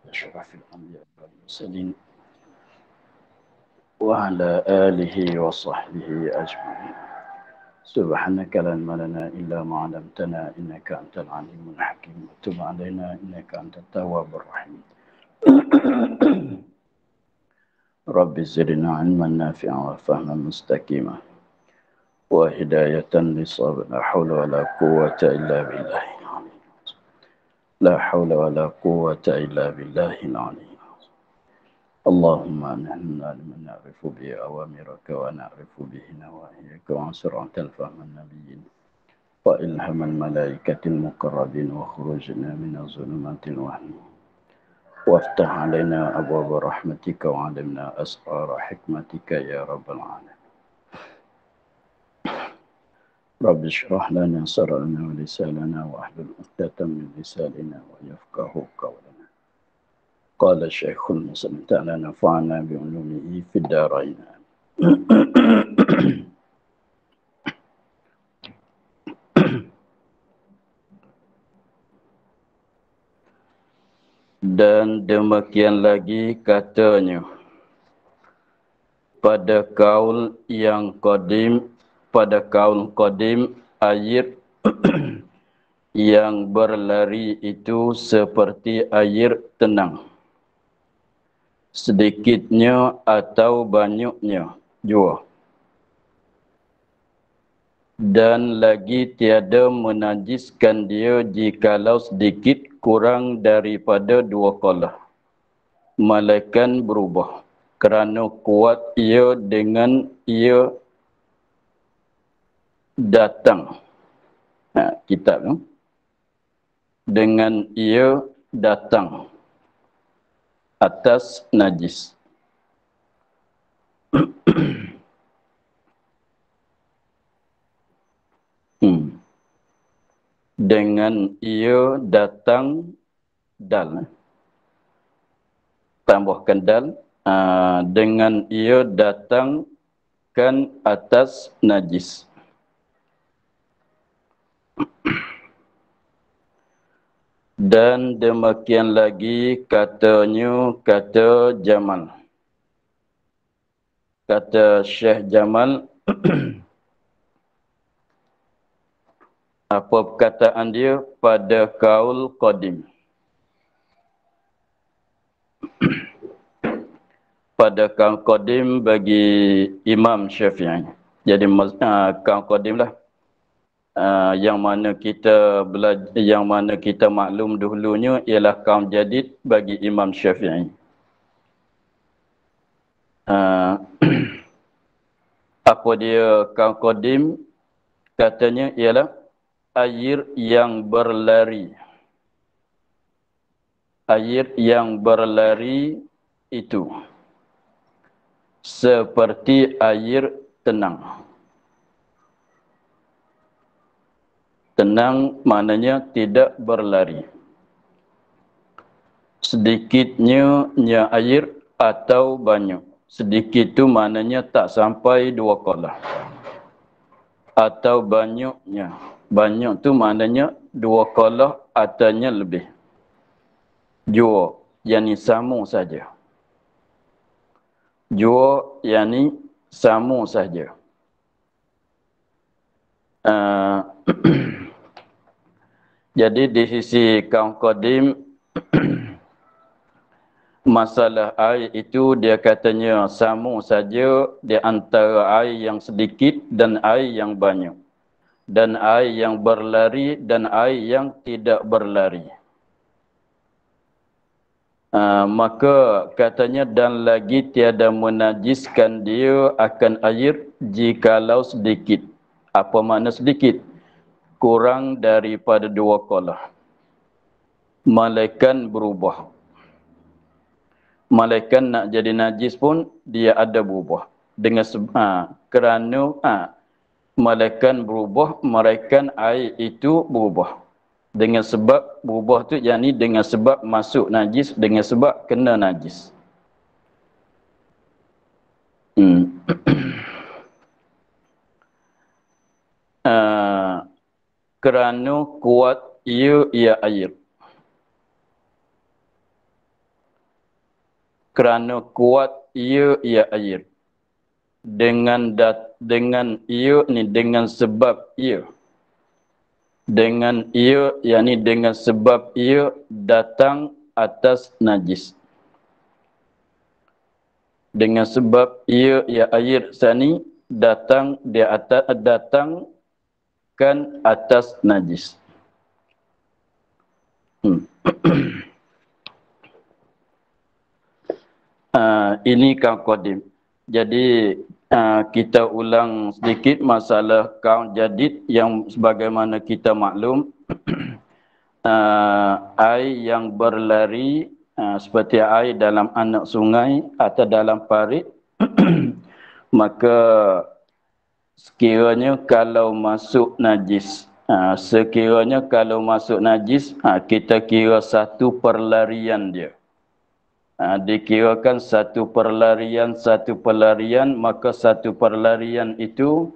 أشرف الأنبياء والمرسلين وعلى آله وصحبه أجمعين. سبحانك لا علم لنا إلا ما علمتنا إنك أنت العليم الحكيم وتب علينا إنك أنت التواب الرحيم. رب زدنا علما نافعا وفهما مستقيما وهداية للصواب. لا حول ولا قوة إلا بالله العلي. لا حول ولا قوة إلا بالله العلي. اللهم نحن لمن نعرف به أوامرك ونعرف به نواهيك وانصر عن الفهم النبيين وإلهم الملائكة المقربين وخروجنا من الظلمات الوهم وافتح علينا أبواب رحمتك وعلمنا أسرار حكمتك يا رب العالمين. رب اشرح لنا صدرنا ولساننا واحلل عقدة من لساننا ويفقه قولنا. قال الشيخ المسلم تعالى نفعنا بعلومه في الدارين. Dan demikian lagi katanya pada kaul yang qadim, pada kaul qadim air yang berlari itu seperti air tenang, sedikitnya atau banyaknya jua, dan lagi tiada menajiskan dia jikalau sedikit kurang daripada 2 qala, melainkan berubah kerana kuat ia dengan ia datang. Kitab tu dengan ia datang atas najis. Dengan ia datang dal, tambahkan dal, dengan ia datangkan atas najis. Dan demikian lagi katanya kata Jamal, kata Syekh Jamal. Apa perkataan dia pada kaul qadim? Pada kaul qadim bagi Imam Syafi'i. Jadi kaul qadim lah, yang mana kita belajar, yang mana kita maklum dahulunya ialah kaum jadid bagi Imam Syafi'i. Apa dia kaul qadim? Katanya ialah air yang berlari. Air yang berlari itu seperti air tenang. Tenang maknanya tidak berlari. Sedikitnya air atau banyak. Sedikit itu maknanya tak sampai 2 qala. Atau banyaknya. Banyak tu maknanya 2 qala ataunya lebih. Jua, yakni sama saja. Jua, yakni sama saja. Jadi di sisi kaum qadim, masalah air itu dia katanya sama saja di antara air yang sedikit dan air yang banyak. Dan air yang berlari dan air yang tidak berlari. Maka katanya dan lagi tiada menajiskan dia akan air jikalau sedikit. Apa makna sedikit? Kurang daripada 2 qala. Malaikat berubah. Malaikat nak jadi najis pun dia ada berubah. Dengan kerana malaikat berubah, malaikat air itu berubah. Dengan sebab berubah tu yakni dengan sebab masuk najis, dengan sebab kena najis. Kerana kuat ia air. kerana kuat ia air. Dengan ia ni dengan sebab ia. Dengan ia yakni dengan sebab ia datang atas najis. Dengan sebab ia air sani datang di atas datangkan atas najis. Ini kaum qadim. Jadi kita ulang sedikit masalah kaum jadid yang sebagaimana kita maklum air yang berlari seperti air dalam anak sungai atau dalam parit maka sekiranya kalau masuk najis kita kira satu perlarian dia. Dikirakan satu perlarian, maka satu perlarian itu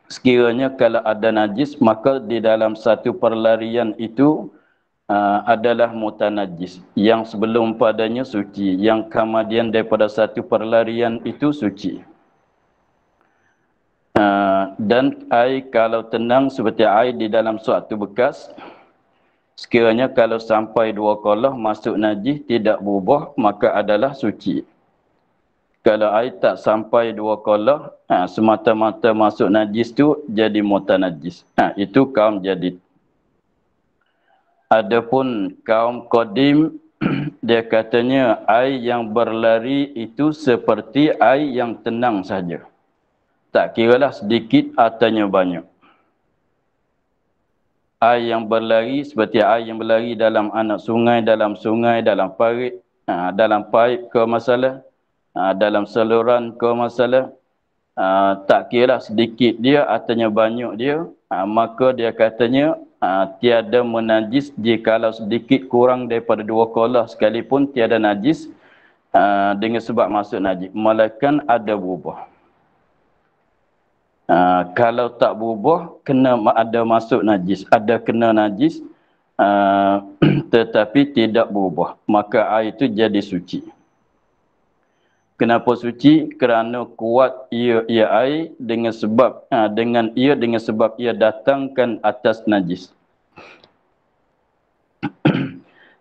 sekiranya kalau ada najis, maka di dalam satu perlarian itu adalah mutanajis. Yang sebelum padanya suci, yang kemudian daripada satu perlarian itu suci. Dan air kalau tenang seperti air di dalam suatu bekas, sekiranya kalau sampai 2 kolah masuk najis tidak berubah, maka adalah suci. Kalau air tak sampai 2 kolah, semata-mata masuk najis tu jadi mutanajis. Itu kaum jadid. Adapun kaum qadim, dia katanya air yang berlari itu seperti air yang tenang saja. Tak kiralah sedikit ataunya banyak. Air yang berlari seperti air yang berlari dalam anak sungai, dalam parit, dalam paip ke masalah, dalam saluran ke masalah, tak kira sedikit dia ataunya banyak dia, maka dia katanya tiada menajis jikalau sedikit kurang daripada 2 kolah sekalipun tiada najis dengan sebab masuk najis, melainkan ada berubah. Kalau tak berubah, kena ada masuk najis, ada kena najis, tetapi tidak berubah, maka air itu jadi suci. Kenapa suci? Kerana kuat ia air dengan sebab dengan sebab ia datangkan atas najis.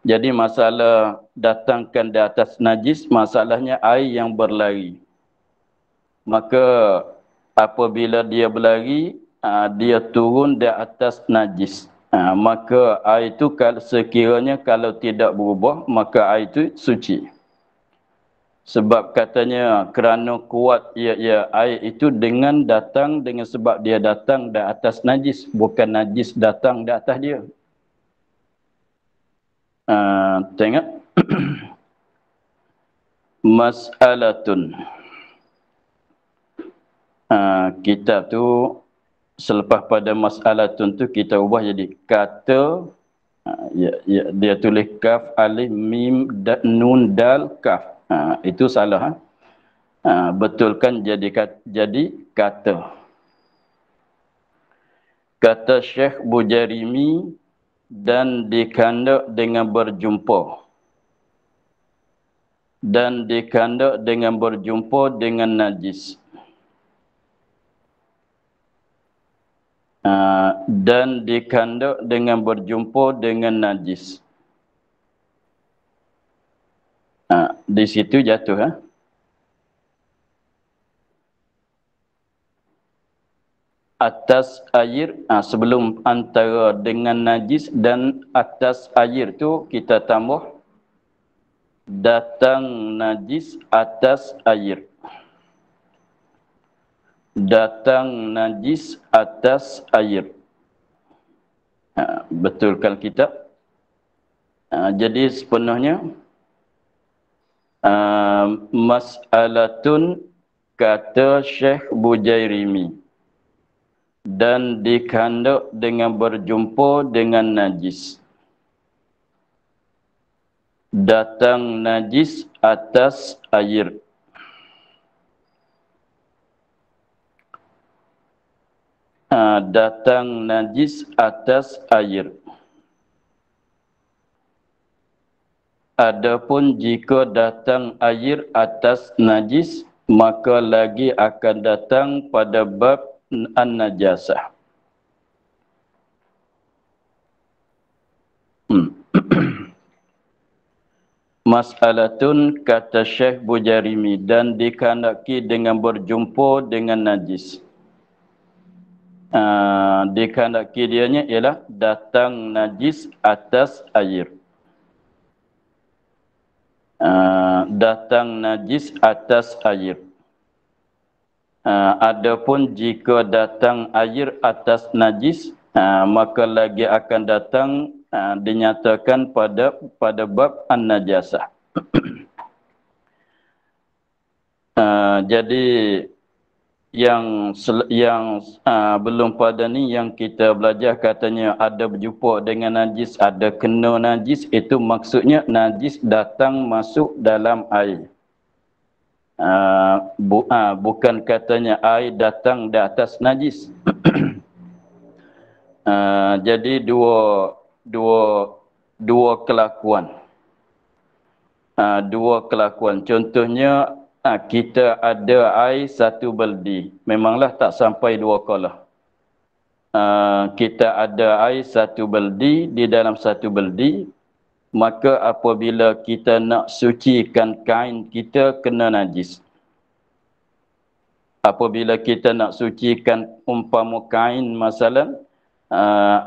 Jadi masalah datangkan di atas najis, masalahnya air yang berlari. Maka apabila dia berlari, dia turun di atas najis. Maka air itu sekiranya kalau tidak berubah, maka air itu suci. Sebab katanya kerana kuat ia air itu dengan sebab dia datang di atas najis, bukan najis datang di atas dia. Tengok. Mas'alatun. Kitab tu selepas pada mas'alatun tu kita ubah jadi kata, dia tulis kaf, alif, mim, nun, dal, kaf. Itu salah. Betulkan jadi kata. Kata Syekh Bujarimi dan dikandak dengan berjumpa. Dan dikandak dengan berjumpa dengan najis. Dan dikandak dengan berjumpa dengan najis. Di situ jatuh. Atas air, sebelum antara dengan najis dan atas air tu kita tambah datang najis atas air. Datang najis atas air. Betulkan kitab. Jadi sepenuhnya mas'alatun kata Syekh Bujairimi dan dikandak dengan berjumpa dengan najis. Datang najis atas air. Datang najis atas air. Adapun jika datang air atas najis, maka lagi akan datang pada bab an-najasah. Mas'alatun, kata Syekh Bujarimi, dan dikehendaki dengan berjumpa dengan najis. Dikehendaki dianya ialah datang najis atas air. Datang najis atas air. Adapun jika datang air atas najis, maka lagi akan datang dinyatakan pada bab an-najasah. Jadi yang belum pada ni yang kita belajar katanya ada berjumpa dengan najis, ada kena najis, itu maksudnya najis datang masuk dalam air. Bukan katanya air datang di atas najis. Jadi dua kelakuan. Dua kelakuan. Contohnya, kita ada air satu beldi. Memanglah tak sampai 2 kolah. Kita ada air satu beldi, di dalam satu beldi, maka apabila kita nak sucikan kain kita, kena najis. Apabila kita nak sucikan umpama kain masalah,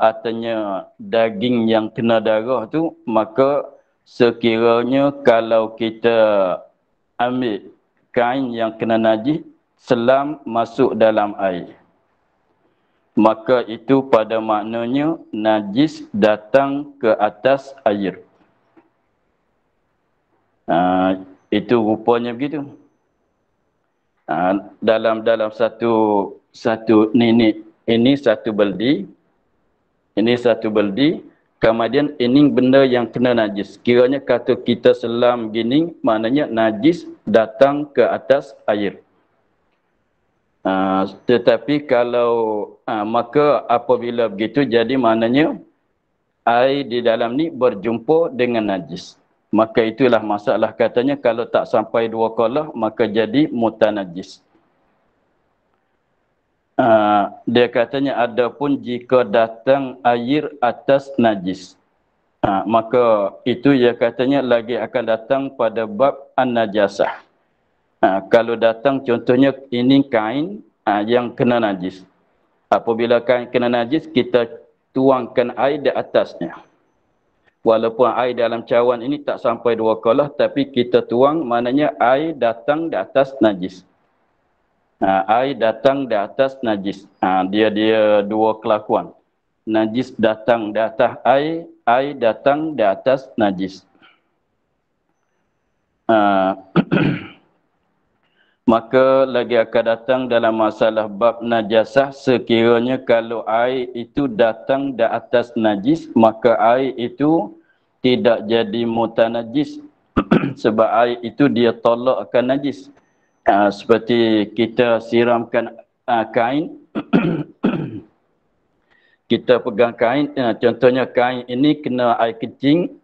artinya daging yang kena darah tu, maka sekiranya kalau kita ambil kain yang kena najis, selam masuk dalam air, maka itu pada maknanya najis datang ke atas air. Itu rupanya begitu. Dalam satu ini satu beldi, ini satu beldi, kemudian ini benda yang kena najis. Kiranya kata kita selam gini, maknanya najis datang ke atas air. Tetapi kalau maka apabila begitu, jadi maknanya air di dalam ni berjumpa dengan najis. Maka itulah masalah katanya, kalau tak sampai 2 kolah, maka jadi mutanajis. Dia katanya, adapun jika datang air atas najis, maka itu dia katanya lagi akan datang pada bab an-najasah. Kalau datang contohnya ini kain yang kena najis. Apabila kain kena najis, kita tuangkan air di atasnya. Walaupun air dalam cawan ini tak sampai 2 kolah, tapi kita tuang, maknanya air datang di atas najis. Air datang di atas najis. Dia dua kelakuan. Najis datang di atas air, air datang di atas najis. Maka lagi akan datang dalam masalah bab najasah, sekiranya kalau air itu datang di atas najis, maka air itu tidak jadi mutanajis. Sebab air itu dia tolak akan najis. Seperti kita siramkan kain, kita pegang kain, contohnya kain ini kena air kencing,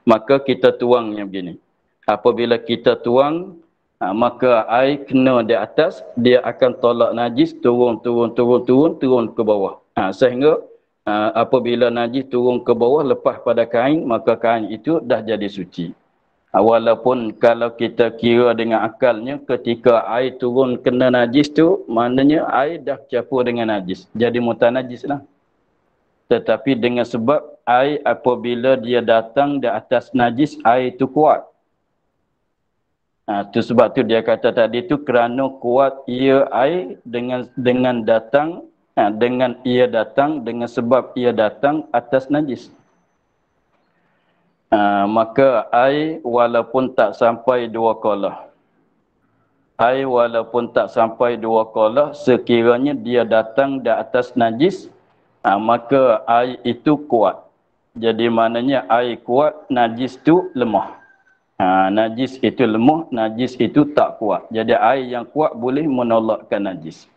maka kita tuangnya begini. Apabila kita tuang, maka air kena di atas, dia akan tolak najis, turun ke bawah. Sehingga apabila najis turun ke bawah, lepas pada kain, maka kain itu dah jadi suci. Walaupun kalau kita kira dengan akalnya, ketika air turun kena najis tu, maknanya air dah campur dengan najis, jadi mutanajis lah. Tetapi dengan sebab air apabila dia datang di atas najis, air itu kuat. Itu sebab tu dia kata tadi tu, kerana kuat ia air dengan datang, dengan ia datang, dengan sebab ia datang atas najis. Maka air walaupun tak sampai 2 kolah, air walaupun tak sampai 2 kolah, sekiranya dia datang di atas najis, maka air itu kuat. Jadi maknanya air kuat, najis itu lemah. Najis itu lemah, najis itu tak kuat. Jadi air yang kuat boleh menolakkan najis.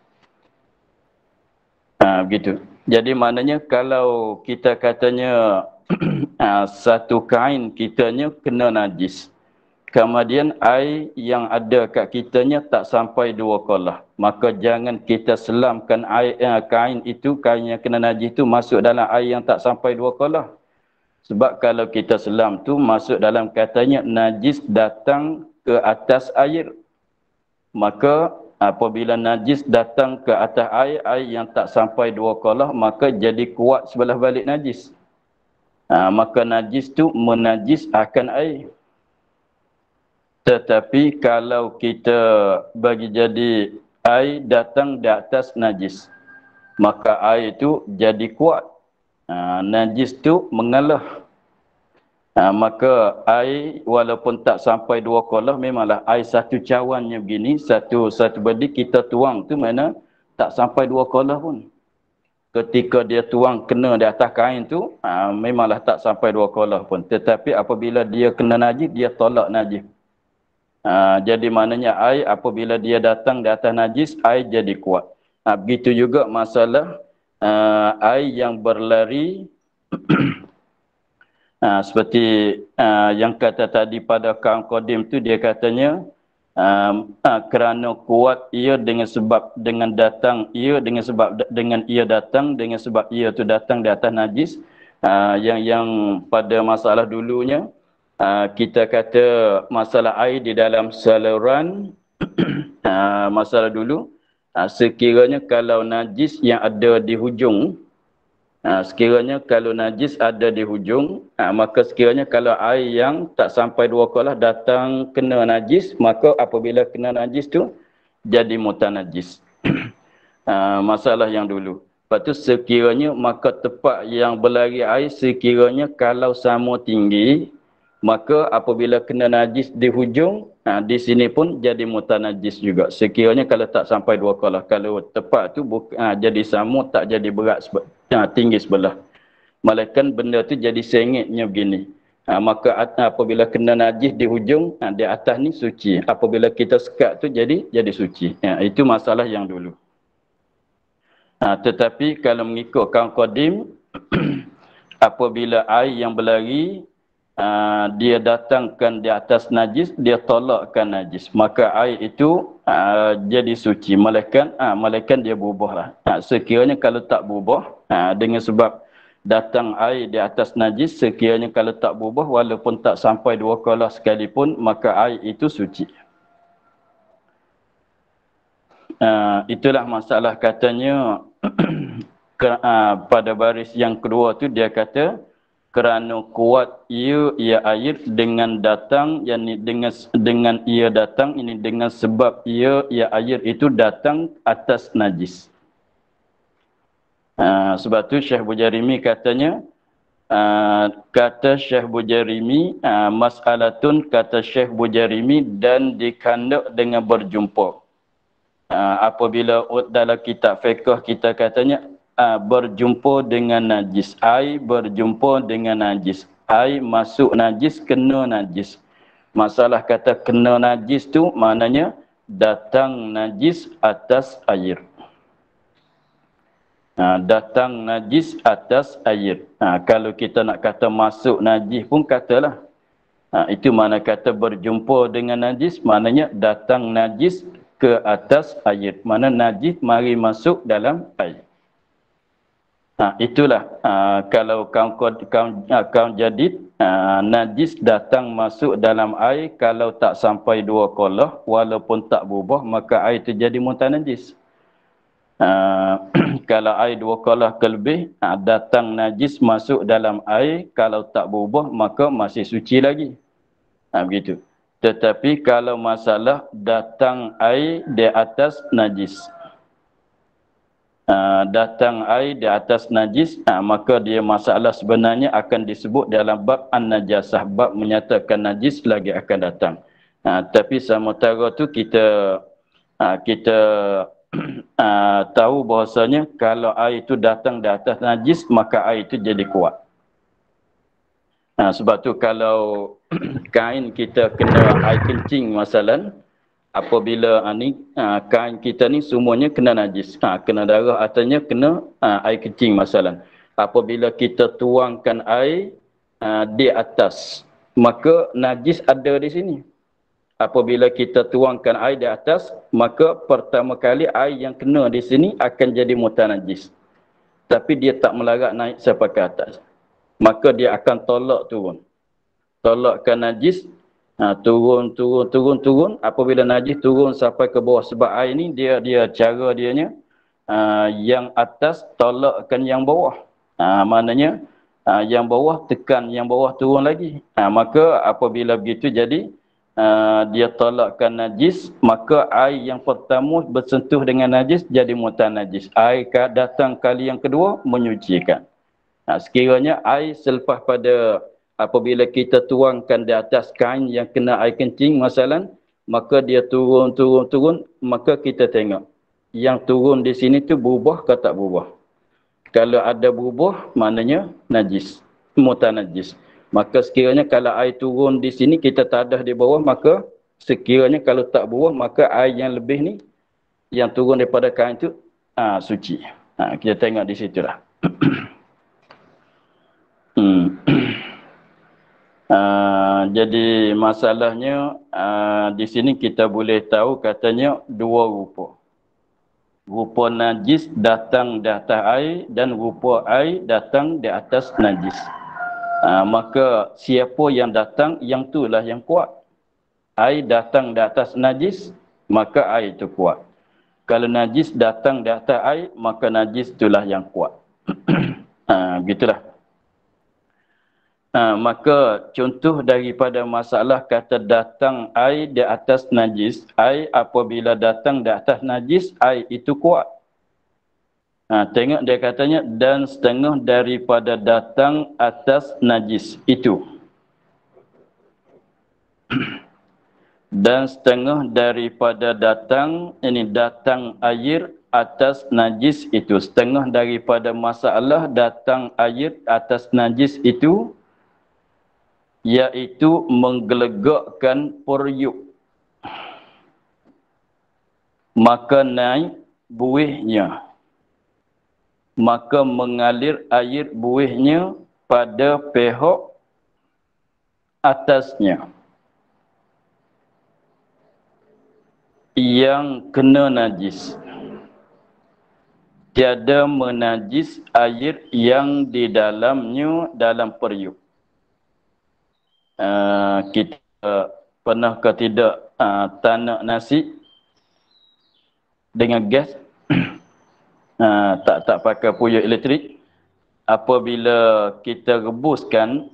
Begitu. Jadi maknanya kalau kita katanya satu kain kitanya kena najis. Kemudian air yang ada kat kitanya tak sampai 2 kolah. Maka jangan kita selamkan air, kain itu, kain yang kena najis itu masuk dalam air yang tak sampai 2 kolah. Sebab kalau kita selam tu masuk dalam katanya najis datang ke atas air. Maka apabila najis datang ke atas air, air yang tak sampai 2 kolah, maka jadi kuat sebelah balik najis. Maka najis tu menajis akan air. Tetapi kalau kita bagi jadi air datang di atas najis, maka air itu jadi kuat. Najis tu mengalah. Maka air walaupun tak sampai 2 kolah, memanglah air satu cawannya begini, satu bedik kita tuang tu mana tak sampai 2 kolah pun. Ketika dia tuang kena di atas kain tu, memanglah tak sampai 2 kolah pun. Tetapi apabila dia kena najis, dia tolak najis. Jadi maknanya air apabila dia datang di atas najis, air jadi kuat. Begitu juga masalah air yang berlari seperti yang kata tadi pada kaum qadim tu, dia katanya kerana kuat ia dengan sebab dengan datang ia dengan sebab dengan ia datang dengan sebab ia tu datang di atas najis. Yang pada masalah dulunya kita kata masalah air di dalam saluran masalah dulu, sekiranya kalau najis yang ada di hujung, sekiranya kalau najis ada di hujung, maka sekiranya kalau air yang tak sampai 2 kolah datang kena najis, maka apabila kena najis tu jadi mutanajis. Masalah yang dulu. Lepas tu sekiranya maka tempat yang berlari air sekiranya kalau sama tinggi, maka apabila kena najis di hujung, di sini pun jadi mutanajis juga. Sekiranya kalau tak sampai 2 kolah. Kalau tepat tu jadi sama, tak jadi berat tinggi sebelah. Malaikat benda tu jadi sengitnya begini. Maka apabila kena najis di hujung, di atas ni suci. Apabila kita sekat tu jadi suci. Itu masalah yang dulu. Tetapi kalau mengikut kaum qadim, apabila air yang berlari dia datangkan di atas najis, dia tolakkan najis, maka air itu jadi suci. Malaikat dia berubahlah. Sekiranya kalau tak berubah, dengan sebab datang air di atas najis, sekiranya kalau tak berubah walaupun tak sampai 2 kolah sekalipun, maka air itu suci. Itulah masalah katanya pada baris yang kedua tu dia kata kerana kuat ia air dengan datang, yakni dengan ia datang ini dengan sebab ia air itu datang atas najis. Sebab tu Syekh Bujarimi katanya, kata Syekh Bujarimi, mas'alatun kata Syekh Bujarimi dan dikandak dengan berjumpa. Apabila dalam kitab fiqh kita katanya berjumpa dengan najis, air berjumpa dengan najis, air masuk najis, kena najis. Masalah kata kena najis tu maknanya datang najis atas air. Datang najis atas air. Kalau kita nak kata masuk najis pun katalah. Itu mana kata berjumpa dengan najis, maknanya datang najis ke atas air. Mana najis mari masuk dalam air. Itulah kalau kaum jadid, najis datang masuk dalam air kalau tak sampai 2 kolah walaupun tak berubah, maka air itu jadi mutanajis. Kalau air 2 kolah ke lebih, datang najis masuk dalam air, kalau tak berubah maka masih suci lagi. Begitu. Tetapi kalau masalah datang air di atas najis, datang air di atas najis, maka dia masalah sebenarnya akan disebut dalam bab an-najasah, bab menyatakan najis lagi akan datang. Tapi sementara tu kita tahu bahasanya kalau air itu datang di atas najis, maka air itu jadi kuat. Sebab tu kalau kain kita kena air kencing masalan, apabila kain kita ni semuanya kena najis, kena darah, artinya kena air kencing masalan. Apabila kita tuangkan air, di atas, maka najis ada di sini. Apabila kita tuangkan air di atas, maka pertama kali air yang kena di sini akan jadi mutanajis. Tapi dia tak melarat naik sampai ke atas. Maka dia akan tolak turun. Tolakkan najis, turun. Apabila najis turun sampai ke bawah. Sebab air ni dia cara dianya, yang atas tolakkan yang bawah. Maknanya yang bawah tekan yang bawah turun lagi. Maka apabila begitu jadi, dia tolakkan najis, maka air yang pertama bersentuh dengan najis jadi mutanajis. Air datang kali yang kedua menyucikan. Sekiranya air selepas pada apabila kita tuangkan di atas kain yang kena air kencing masalah, maka dia turun, maka kita tengok yang turun di sini tu berubah ke tak berubah. Kalau ada berubah, maknanya najis, mutanajis. Maka sekiranya kalau air turun di sini, kita tadah di bawah, maka sekiranya kalau tak berubah, maka air yang lebih ni, yang turun daripada kain itu, suci. Kita tengok di situlah. Jadi masalahnya, di sini kita boleh tahu katanya dua rupa. Rupa najis datang di atas air dan rupa air datang di atas najis. Maka siapa yang datang, yang itulah yang kuat. Air datang di atas najis, maka air itu kuat. Kalau najis datang di atas air, maka najis itulah yang kuat. Begitulah. Maka contoh daripada masalah kata datang air di atas najis, air apabila datang di atas najis, air itu kuat. Tengok dia katanya, dan setengah daripada datang atas najis itu. Dan setengah daripada datang, ini datang air atas najis itu. Setengah daripada masalah datang air atas najis itu, iaitu menggelegakkan periuk. Maka naik buihnya. Maka mengalir air buihnya pada pihak atasnya yang kena najis. Tiada menajis air yang di dalamnya dalam periuk. Kita pernah ke tidak tanak nasi dengan gas, tak pakai puyuh elektrik. Apabila kita rebuskan,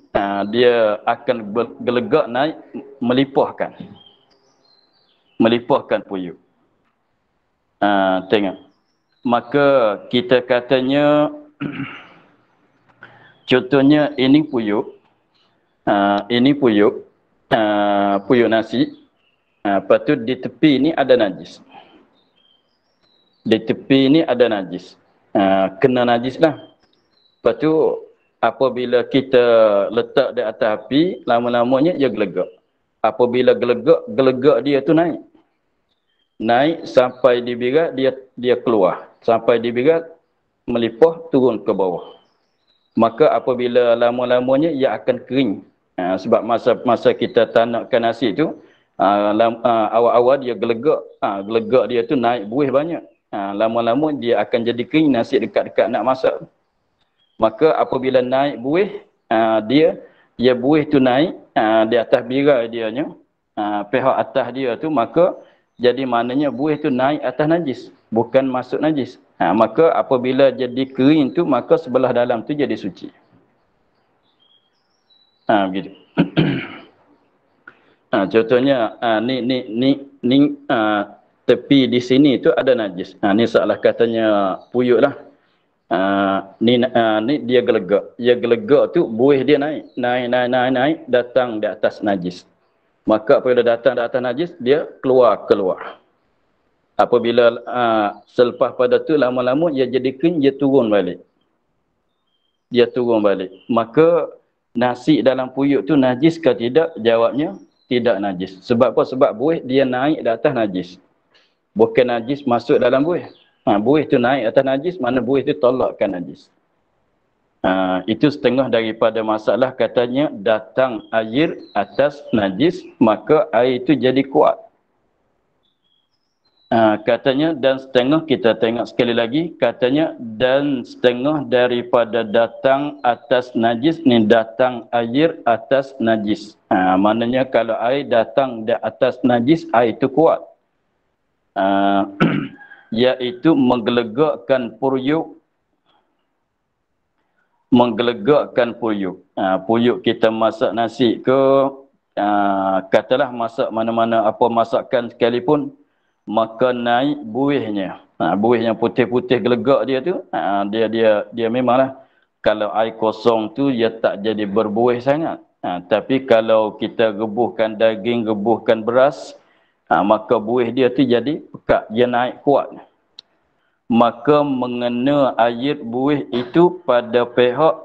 dia akan gelegak naik, melipahkan puyuh. Tengok. Maka kita katanya, contohnya ini puyuh, puyuh nasi. Lepas tu di tepi ni ada najis. Di tepi ni ada najis. Kena najis lah. Lepas tu apabila kita letak di atas api, lama-lamanya dia gelegak. Apabila gelegak dia tu naik. Naik sampai di birat, dia keluar. Sampai di birat, melipah turun ke bawah. Maka apabila lama-lamanya ia akan kering. Sebab masa kita tanakkan nasi tu, awal-awal dia gelegak dia tu naik buih banyak. Lama-lama dia akan jadi kering, nasi dekat-dekat nak masak. Maka apabila naik buih, dia buih tu naik di atas birai dianya, pihak atas dia tu, maka jadi maknanya buih tu naik atas najis, bukan masuk najis. Maka apabila jadi kering tu, maka sebelah dalam tu jadi suci. Begitu. Contohnya ni tepi di sini tu ada najis. Ni salah katanya puyuk lah. Ni dia gelegak. Dia gelegak tu buih dia naik datang di atas najis. Maka apabila datang di atas najis, dia keluar. Apabila selepas pada tu lama-lama dia jadi kering, dia turun balik. Maka nasi dalam puyuk tu najis ke tidak? Jawabnya tidak najis. Sebab apa? Sebab buih dia naik di atas najis. Bukan najis masuk dalam buih. Buih tu naik atas najis, mana buih tu tolakkan najis. Itu setengah daripada masalah katanya datang air atas najis, maka air itu jadi kuat. Katanya dan setengah, kita tengok sekali lagi, katanya dan setengah daripada datang atas najis ni datang air atas najis. Maknanya kalau air datang di atas najis, air itu kuat. Iaitu menggelegakkan puruyuk, menggelegakkan puruyuk. Puruyuk kita masak nasi ke, katalah masak mana-mana apa masakan sekalipun, maka naik buihnya. Buih yang putih-putih gelegak dia tu, dia memanglah kalau air kosong tu dia tak jadi berbuih sangat. Tapi kalau kita rebuhkan daging, rebuhkan beras, maka buih dia tu jadi pekat, dia naik kuat. Maka mengena air buih itu pada pihak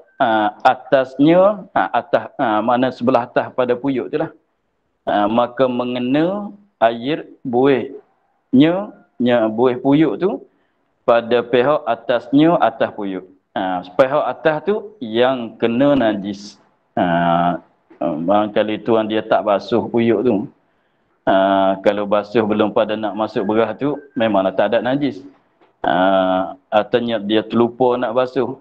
atasnya, atas mana sebelah atas pada puyuk tu lah. Maka mengena air buihnya, buih puyuk tu pada pihak atasnya, atas puyuk. Pihak atas tu yang kena najis. Barangkali tuan dia tak basuh puyuk tu. Kalau basuh belum pada nak masuk beras tu, memanglah tak ada najis. Artinya dia terlupa nak basuh.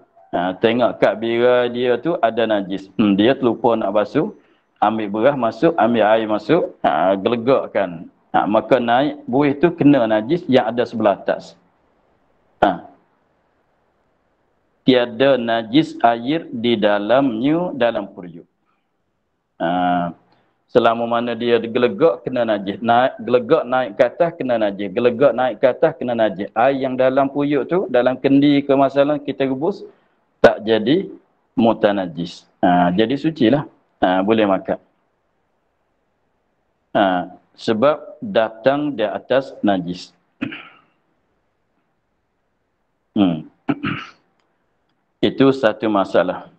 Tengok kat bira dia tu ada najis. Dia terlupa nak basuh. Ambil beras masuk, ambil air masuk, gelegakkan. Maka naik buih tu kena najis yang ada sebelah atas. Tiada najis air di dalamnya, dalam puruyuk. Selama mana dia gelegak kena najis. Gelegak naik ke atas kena najis. Gelegak naik ke atas kena najis. Air yang dalam puyuk tu, dalam kendi ke masalah kita rebus, tak jadi mutanajis. Jadi suci lah. Boleh makan. Sebab datang di atas najis. Itu satu masalah.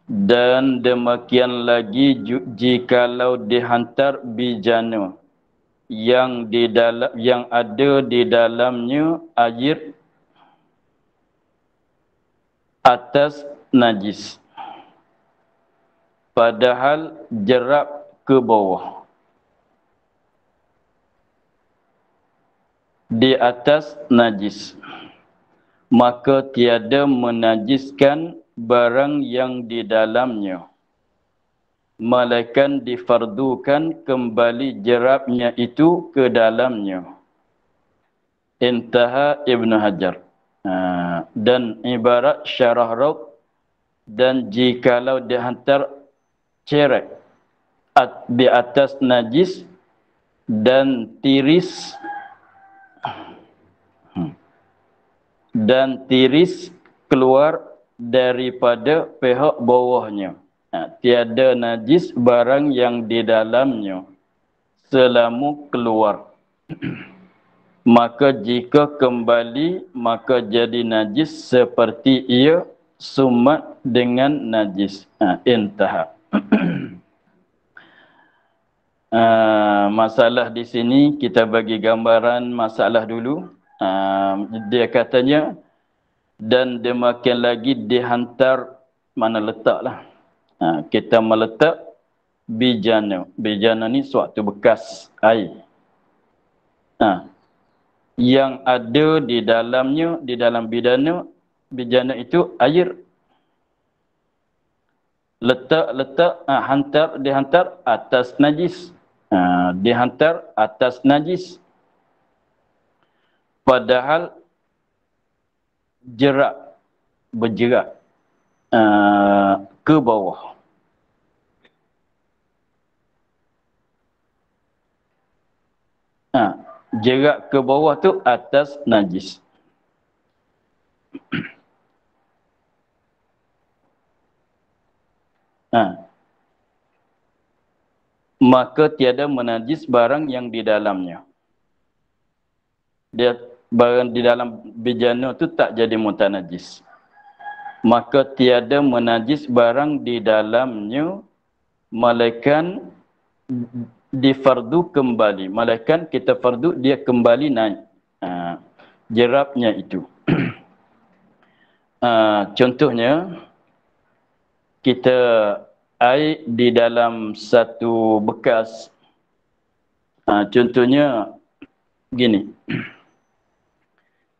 Dan demikian lagi jikalau dihantar bijana yang di dalam, yang ada di dalamnya air atas najis, padahal jerap ke bawah, di atas najis, maka tiada menajiskan barang yang di dalamnya, melainkan difardukan kembali jerapnya itu ke dalamnya. Intaha Ibn Hajar. Dan ibarat syarah Raud, dan jikalau dihantar cerek di atas najis dan tiris keluar daripada pihak bawahnya, tiada najis barang yang di dalamnya selama keluar. Maka jika kembali, maka jadi najis seperti ia sumat dengan najis. Intaha. Masalah di sini kita bagi gambaran masalah dulu. Dia katanya, dan demikian lagi dihantar, mana letaklah. Kita meletak bijana. Bijana ni suatu bekas air. Yang ada di dalamnya, di dalam bijana itu air. Letak, dihantar atas najis. Dihantar atas najis. Padahal berjerak ke bawah. Jerak ke bawah tu atas najis. Maka tiada menajis barang yang di dalamnya. Dia barang di dalam bijana tu tak jadi mutanajis. Maka tiada menajis barang di dalamnya, melainkan difardu kembali. Melainkan kita fardu dia kembali naik jerapnya itu. Contohnya kita air di dalam satu bekas. Contohnya begini.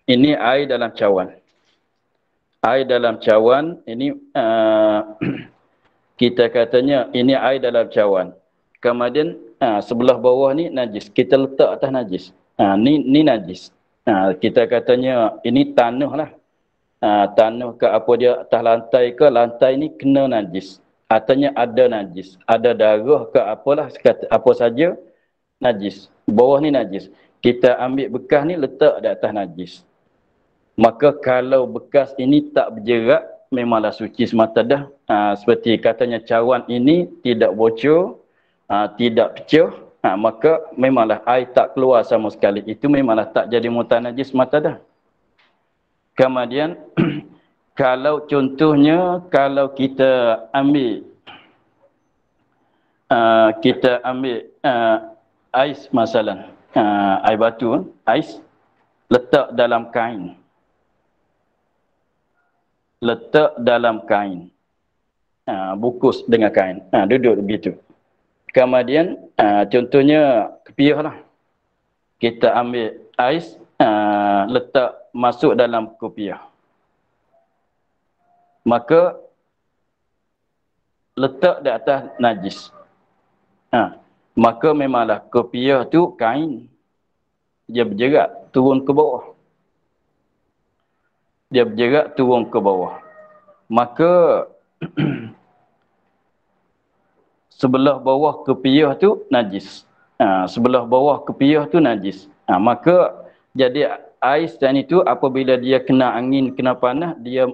Ini air dalam cawan. Air dalam cawan ini kita katanya ini air dalam cawan. Kemudian sebelah bawah ni najis. Kita letak atas najis. Ni najis. Kita katanya ini tanah lah. Tanah ke apa dia atas lantai ke, lantai ni kena najis. Artinya ada najis. Ada darah ke apalah, apa saja najis. Bawah ni najis. Kita ambil bekas ni letak di atas najis. Maka kalau bekas ini tak berjerak, memanglah suci semata dah. Seperti katanya cawan ini tidak bocor, tidak pecah, maka memanglah air tak keluar sama sekali. Itu memanglah tak jadi mutanajis semata dah. Kemudian kalau contohnya kalau kita ambil ais masalah, air batu, ais letak dalam kain. Letak dalam kain. Bungkus dengan kain. Duduk begitu. Kemudian contohnya kepiah lah. Kita ambil ais, letak masuk dalam kopiah. Maka letak di atas najis. Maka memanglah kopiah tu kain. Dia bergerak turun ke bawah. Dia bergerak turun ke bawah. Maka sebelah bawah kopiah tu najis. Sebelah bawah kopiah tu najis. Maka jadi ais dan itu apabila dia kena angin, kena panas, dia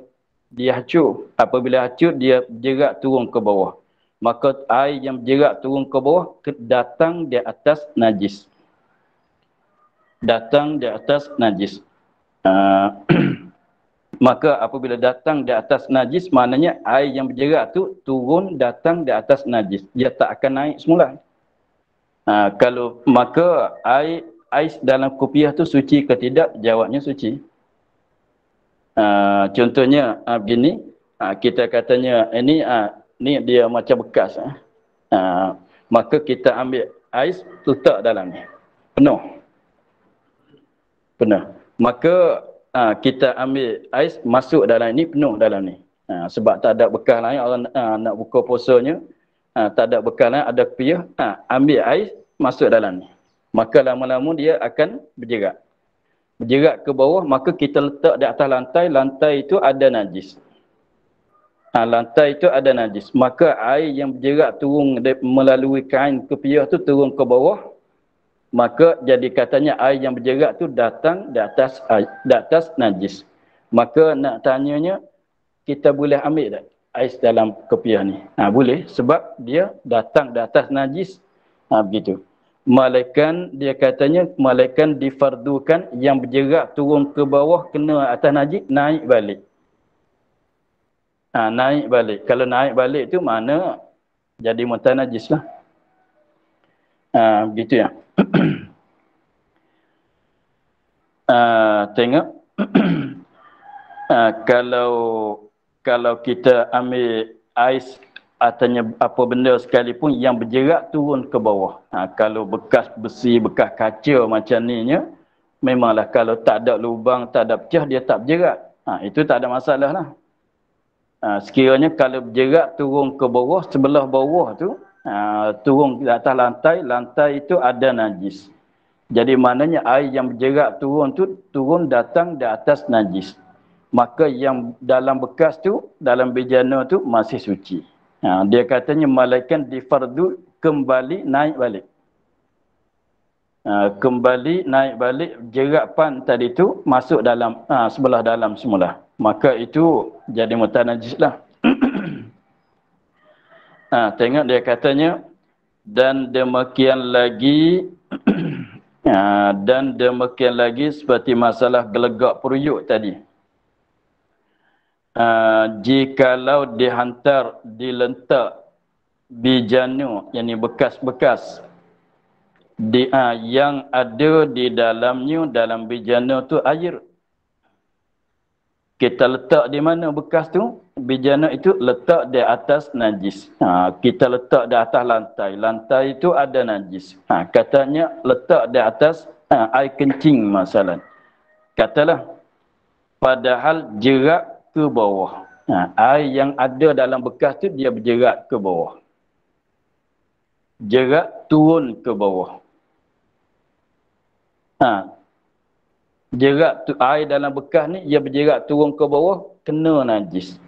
hacur. Apabila hacur, dia bergerak turun ke bawah. Maka air yang bergerak turun ke bawah datang di atas najis. Datang di atas najis. Maka apabila datang di atas najis, maknanya air yang bergerak tu turun datang di atas najis. Dia tak akan naik semula. Kalau maka air dalam kopiah tu suci ke tidak? Jawabnya suci. Contohnya begini, kita katanya ini ni dia macam bekas. Maka kita ambil ais letak dalam ni. Penuh. Maka kita ambil ais masuk dalam ni, penuh dalam ni. Sebab tak ada bekas lain, orang nak buka puasanya, tak ada bekas lain, ada kopiah, ambil ais masuk dalam ni. Maka lama-lama dia akan bergerak. Bergerak ke bawah, maka kita letak di atas lantai, lantai itu ada najis. Lantai itu ada najis. Maka air yang bergerak turun melalui kain kopiah tu turun ke bawah, maka jadi katanya air yang bergerak tu datang di atas najis. Maka nak tanyanya, kita boleh ambil tak ais dalam kopiah ni? Boleh, sebab dia datang di atas najis. Begitu. Malaikan, dia katanya, malaikan difardukan yang bergerak turun ke bawah kena atas najis, naik balik. Naik balik. Kalau naik balik tu mana jadi mutanajis lah. Begitu ya. Tengok. Kalau kita ambil ais atau apa benda sekalipun yang bergerak turun ke bawah. Kalau bekas besi, bekas kaca macam ni nya, memanglah kalau tak ada lubang, tak ada pecah, dia tak bergerak. Itu tak ada masalah lah. Sekiranya kalau bergerak turun ke bawah, sebelah bawah tu turun di atas lantai, lantai itu ada najis. Jadi maknanya air yang bergerak turun tu turun datang di atas najis. Maka yang dalam bekas tu, dalam bejana tu masih suci. Dia katanya malaikat difardu kembali naik balik. Kembali naik balik jerapan tadi tu masuk dalam sebelah dalam semula. Maka itu jadi mutanajis lah. Tengok dia katanya, dan demikian lagi dan demikian lagi seperti masalah gelegak peruyuk tadi. Jikalau dihantar, dilentak bijanu, yakni bekas-bekas yang ada di dalamnya, dalam bijana tu air. Kita letak di mana bekas tu? Bejana itu letak di atas najis. Kita letak di atas lantai. Lantai itu ada najis. Katanya letak di atas air kencing masalah. Katalah, padahal jerak ke bawah. Air yang ada dalam bekas tu dia berjerak ke bawah. Jerak turun ke bawah. Jerak tu, air dalam bekas ni dia berjerak turun ke bawah, kena najis.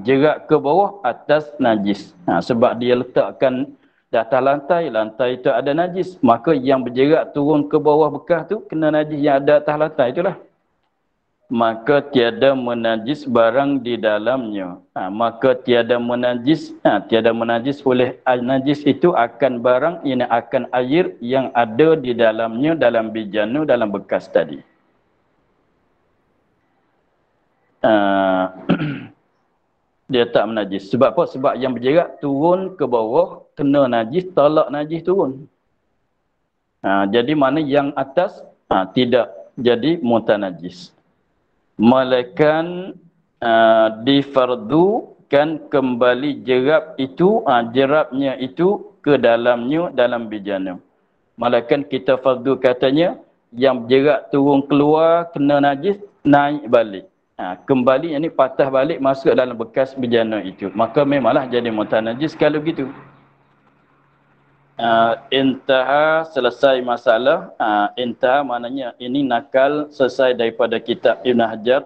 Jerak ke bawah, atas najis. Sebab dia letakkan di atas lantai, lantai itu ada najis. Maka yang berjerak turun ke bawah bekas tu, kena najis yang ada atas lantai itulah. Maka tiada menajis barang di dalamnya. Maka tiada menajis oleh najis itu akan barang ini akan air yang ada di dalamnya, dalam bejana, dalam bekas tadi. Dia tak menajis. Sebab apa? Sebab yang berjerak turun ke bawah, kena najis, tolak najis turun. Jadi mana yang atas tidak jadi mutanajis. Melainkan difardukan kembali jerap itu, jerapnya itu ke dalamnya, dalam bejana. Melainkan kita fardu katanya, yang jerak turun keluar, kena najis, naik balik. Kembali, ini patah balik masuk dalam bekas bejana itu. Maka memanglah jadi mutanajis kalau begitu. Intaha, selesai masalah. Intaha maknanya ini nakal selesai daripada kitab Ibn Hajar.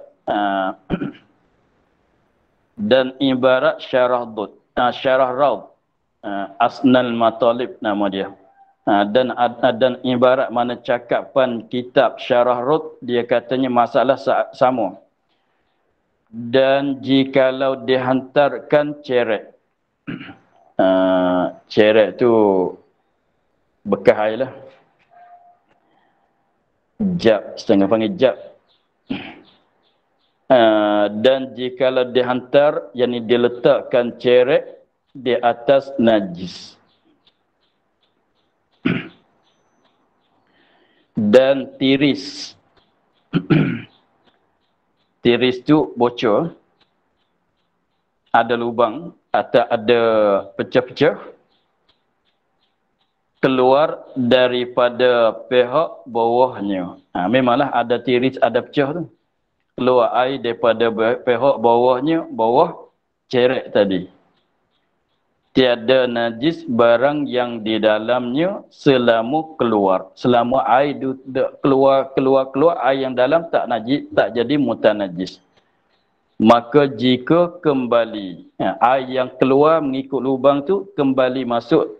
Dan ibarat syarah Raud, syarah Raud, Asnal Matalib nama dia. Dan ibarat mana cakapan kitab syarah Raud, dia katanya masalah sama. Dan jikalau dihantarkan ceret, ceret tu bekas air lah. Jab, setengah panggil jab. Dan jikalau dihantar, yakni diletakkan ceret di atas najis. Dan tiris. Tiris tu bocor. Ada lubang atau ada pecah-pecah. Keluar daripada pihak bawahnya. Memanglah ada tiris, ada pecah tu. Keluar air daripada pihak bawahnya, bawah ceret tadi. Tiada najis barang yang di dalamnya selama keluar. Selama air keluar, air yang dalam tak najis, tak jadi mutanajis. Maka jika kembali, air yang keluar mengikut lubang tu kembali masuk,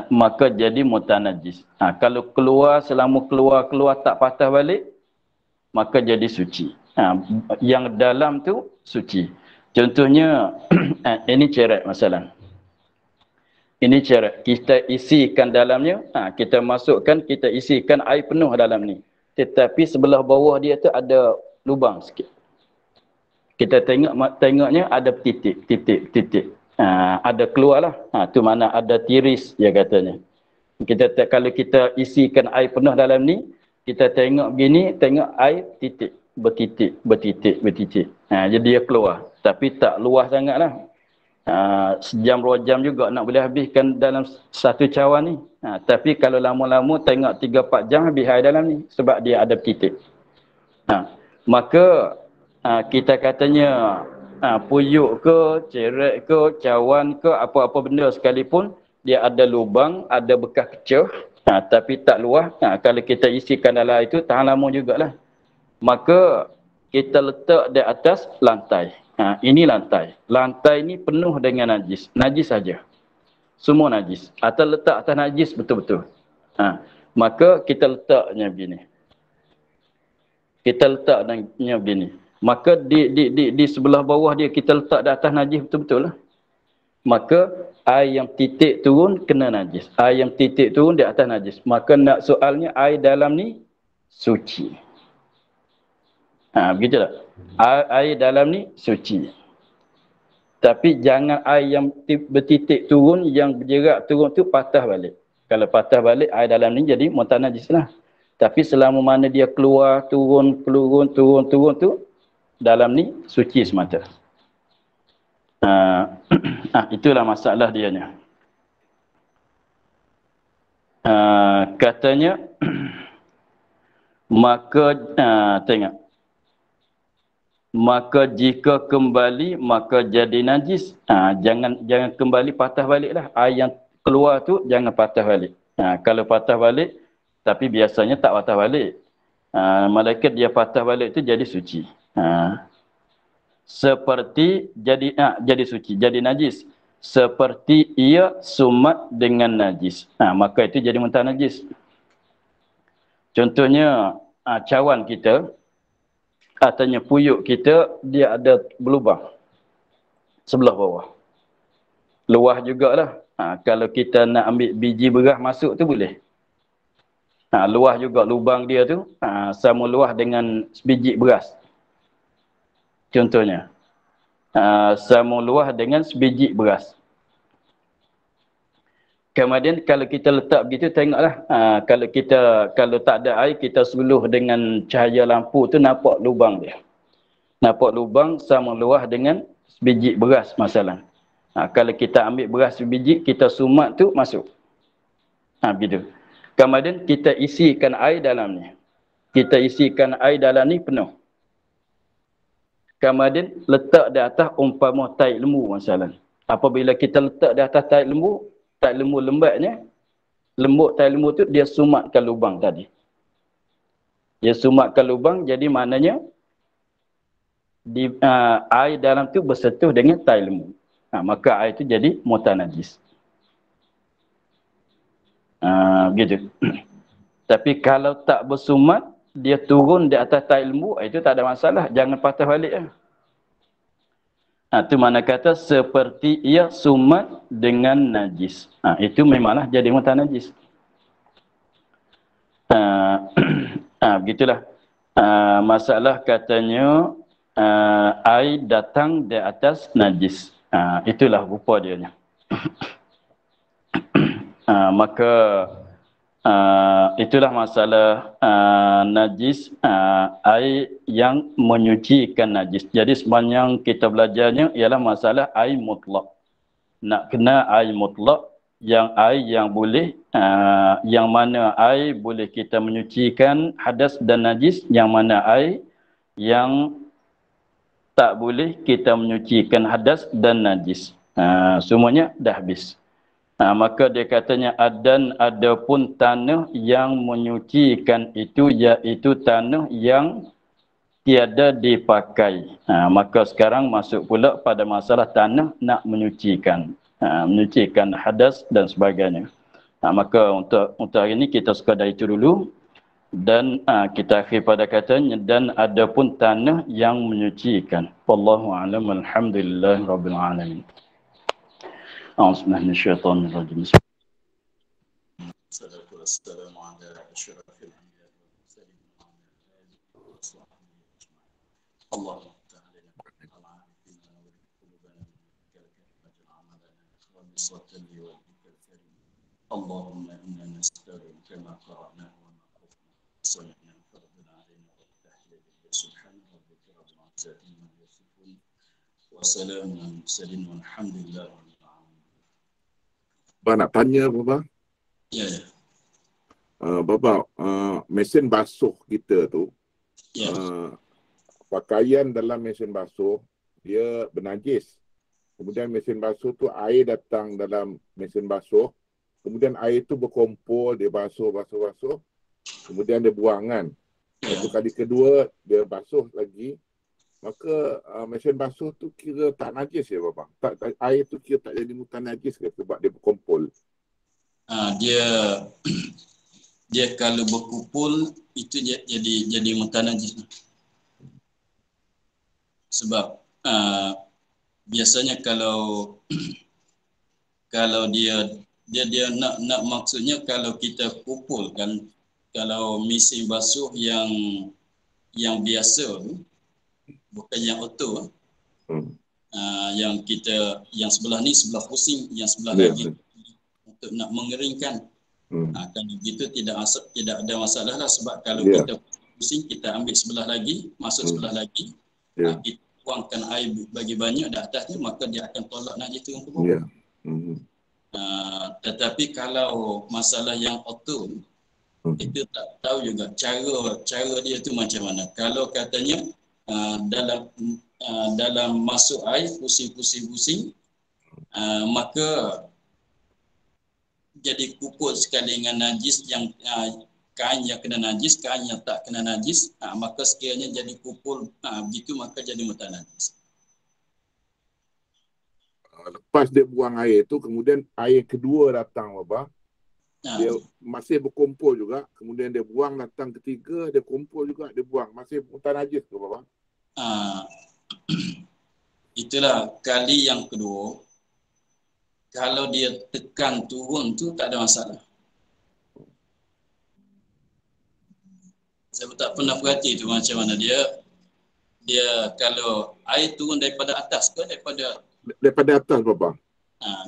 maka jadi mutanajis. Kalau keluar, selama keluar tak patah balik, maka jadi suci. Yang dalam tu suci. Contohnya, ini ceret masalah. Ini ceret. Kita isikan dalamnya, kita masukkan, kita isikan air penuh dalam ni. Tetapi sebelah bawah dia tu ada lubang sikit. Kita tengoknya ada titik. Ada keluarlah. Tu mana ada tiris, dia katanya. Kalau kita isikan air penuh dalam ni, kita tengok begini, tengok air titik. Bertitik. Jadi dia keluar. Tapi tak luas sangatlah. Sejam 2 jam juga nak boleh habiskan dalam satu cawan ni. Tapi kalau lama-lama tengok 3-4 jam habis air dalam ni. Sebab dia ada titik. Maka kita katanya puyuk ke, ceret ke, cawan ke, apa-apa benda sekalipun, dia ada lubang, ada bekas kecil, tapi tak luas. Kalau kita isikan dalam itu, tahan lama jugalah. Maka kita letak di atas lantai. Ini lantai. Lantai ni penuh dengan najis. Najis saja. Semua najis. Atau letak atas najis betul-betul. Maka kita letaknya begini. Maka di sebelah bawah dia kita letak di atas najis betul-betul lah. Maka air yang titik turun kena najis. Air yang titik turun di atas najis. Maka nak soalnya air dalam ni suci. Begitu tak? Air dalam ni suci. Tapi jangan air yang bertitik turun, yang berjerak turun tu patah balik. Kalau patah balik, air dalam ni jadi mutanajis lah. Tapi selama mana dia keluar, turun tu, dalam ni suci semata. Itulah masalah dia ni. Katanya maka tengok, maka jika kembali maka jadi najis. Jangan kembali, patah baliklah. Air yang keluar tu jangan patah balik. Kalau patah balik, tapi biasanya tak patah balik. Malaikat dia patah balik tu jadi suci. Seperti jadi suci, jadi najis. Seperti ia sumat dengan najis. Maka itu jadi muntah najis. Contohnya cawan kita, katanya puyuk kita, dia ada berlubang sebelah bawah. Luah jugalah. Kalau kita nak ambil biji beras masuk tu boleh. Luah juga lubang dia tu, sama luah dengan biji beras. Contohnya, sama luah dengan sebiji beras. Kemudian kalau kita letak begitu, tengoklah. Kalau tak ada air, kita suluh dengan cahaya lampu tu, nampak lubang dia. Nampak lubang sama luah dengan sebiji beras masalah. Kalau kita ambil beras sebiji, kita sumat tu masuk. Begitu. Kemudian kita isikan air dalam ni. Kita isikan air dalam ni penuh. Kemudian letak di atas umpama tai lembu masalah. Apabila kita letak di atas tai lembu lembatnya, lembut tai lembu tu dia sumatkan lubang tadi. Dia sumatkan lubang, jadi maknanya air dalam tu bersentuh dengan tai lembu. Maka air tu jadi muntah najis. Begitu. Tapi kalau tak bersumat, dia turun di atas tai lembu, itu tak ada masalah. Jangan patah balik. Itu mana kata seperti ia sumat dengan najis. Itu memanglah jadi muntah najis. Begitulah. Masalah katanya air datang di atas najis. Itulah rupa dia. Maka itulah masalah najis, air yang menyucikan najis. Jadi sepanjang kita belajarnya ialah masalah air mutlak. Nak kena air mutlak, air yang boleh, yang mana air boleh kita menyucikan hadas dan najis, yang mana air yang tak boleh kita menyucikan hadas dan najis. Semuanya dah habis. Maka dia katanya dan ada pun tanah yang menyucikan itu, iaitu tanah yang tiada dipakai. Maka sekarang masuk pula pada masalah tanah nak menyucikan. Menyucikan hadas dan sebagainya. Maka untuk hari ini kita sekadar itu dulu. Dan kita akhir pada katanya dan ada pun tanah yang menyucikan. Wallahu a'lam. Alhamdulillahirabbil alamin. Bismillahirrahmanirrahim. Salatu wassalamu ala asyrafil anbiya'i wal mursalin wa ala alihi wa sahbihi ajma'in. Allahumma ta'ala al-'arifin wa qulubana kalaka amalana wa bisalli wa bikarim. Allahumma inna nastaghfiruka kama qara'na wa ma qulna sami'na fardana 'alaina wa tahiyya subhana rabbika rabbil 'izzati amma yasifun wa salamun 'alal mursalin walhamdulillahi. Bapa nak tanya Bapa? Ya. Bapa, mesin basuh kita tu, pakaian dalam mesin basuh dia bernajis. Kemudian mesin basuh tu air datang dalam mesin basuh. Kemudian air tu berkumpul, dia basuh. Kemudian dia buang kan. Lepas kali kedua dia basuh lagi. Maka mesin basuh tu kira tak najis ya Bapa? Air tu kira tak jadi muntah najis ke sebab dia berkumpul? Dia kalau berkumpul itu jadi muntah najis. Sebab biasanya kalau dia nak maksudnya kalau kita kumpulkan, kalau mesin basuh yang biasa tu, bukan yang auto, yang sebelah ni sebelah pusing, yang sebelah lagi untuk nak mengeringkan. Kalau begitu tidak ada masalah lah, sebab kalau kita pusing kita ambil sebelah lagi, masuk sebelah lagi, Kita tuangkan air bagi banyak di atasnya, maka dia akan tolak najis turun ke bawah. Ya. Tetapi kalau masalah yang auto, kita tak tahu juga cara dia tu macam mana. Kalau katanya dalam masuk air pusing, maka jadi kumpul sekali dengan najis yang kain yang kena najis, kain yang tak kena najis, maka sekiranya jadi kumpul begitu, maka jadi mutanajis. Lepas dia buang air tu, kemudian air kedua datang, Bapa. Dia masih berkumpul juga, kemudian dia buang, datang ketiga, dia kumpul juga, dia buang. Masih mutanajis ke, Bapa? Itulah kali yang kedua. Kalau dia tekan turun tu tak ada masalah. Saya tak pernah perhati tu macam mana dia kalau air turun daripada atas ke daripada atas, Bapa.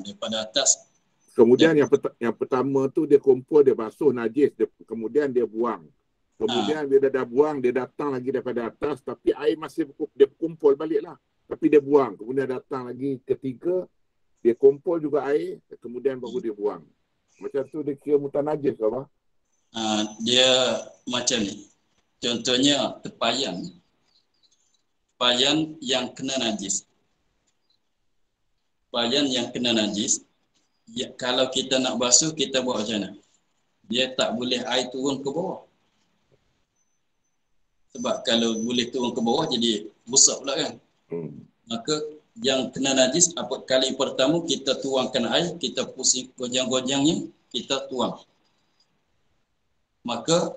Daripada atas. Kemudian yang pertama tu dia kumpul, dia basuh najis, kemudian dia buang. Kemudian bila dah buang, dia datang lagi daripada atas, tapi air masih dia kumpul baliklah. Tapi dia buang. Kemudian datang lagi ketiga, dia kumpul juga air, kemudian baru dia buang. Macam tu dia kira mutanajis ke apa? Dia macam ni. Contohnya tepayan yang kena najis. Tepayan yang kena najis, kalau kita nak basuh, kita buat macam mana? Dia tak boleh air turun ke bawah. Sebab kalau boleh turun ke bawah, jadi busuk pula kan. Maka yang kena najis, kali pertama kita tuangkan air, kita pusing gojang-gojangnya, kita tuang. Maka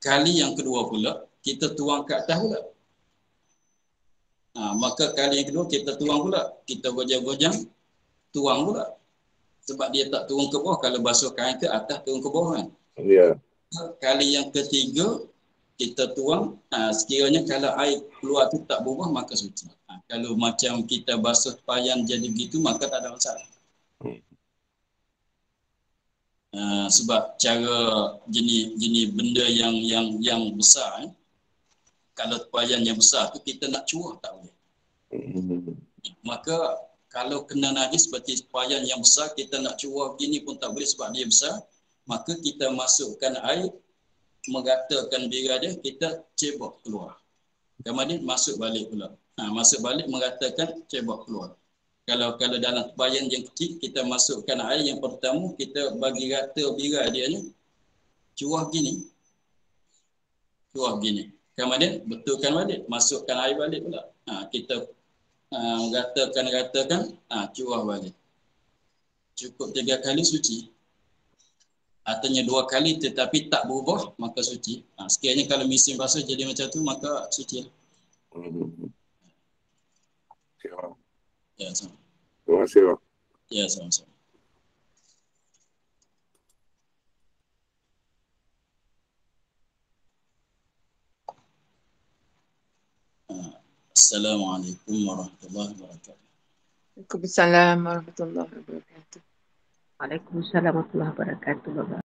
kali yang kedua pula, kita tuang ke atas pula. Maka kali yang kedua kita tuang pula, kita gojang-gojang, tuang pula. Sebab dia tak turun ke bawah, kalau basuh kain ke atas turun ke bawah kan. Ya. Kali yang ketiga kita tuang, sekiranya kalau air keluar tu tak berubah, maka suci. Kalau macam kita basuh tepayan jadi begitu, maka tak ada masalah. Sebab cara jenis benda yang besar, kalau tepayan yang besar tu kita nak curah tak boleh. Maka kalau kena najis seperti tepayan yang besar, kita nak curah begini pun tak boleh sebab dia besar. Maka kita masukkan air, meratakan bira dia, kita cebok keluar. Kemudian masuk balik pula. Masuk balik, meratakan, cebok keluar. Kalau dalam tepayan yang kecil, kita masukkan air yang pertama, kita bagi rata bira dia ni, curah begini. Kemudian betulkan balik, masukkan air balik pula. Kita ratakan, curah balik. Cukup 3 kali suci. Artinya 2 kali tetapi tak berubah, maka suci. Sekiranya kalau mesin basuh jadi macam tu, maka suci. Ya, sama. Terima kasih. Ya, sama-sama. Assalamualaikum warahmatullahi wabarakatuh. Waalaikumsalam warahmatullahi wabarakatuh. Waalaikumsalam warahmatullahi wabarakatuh.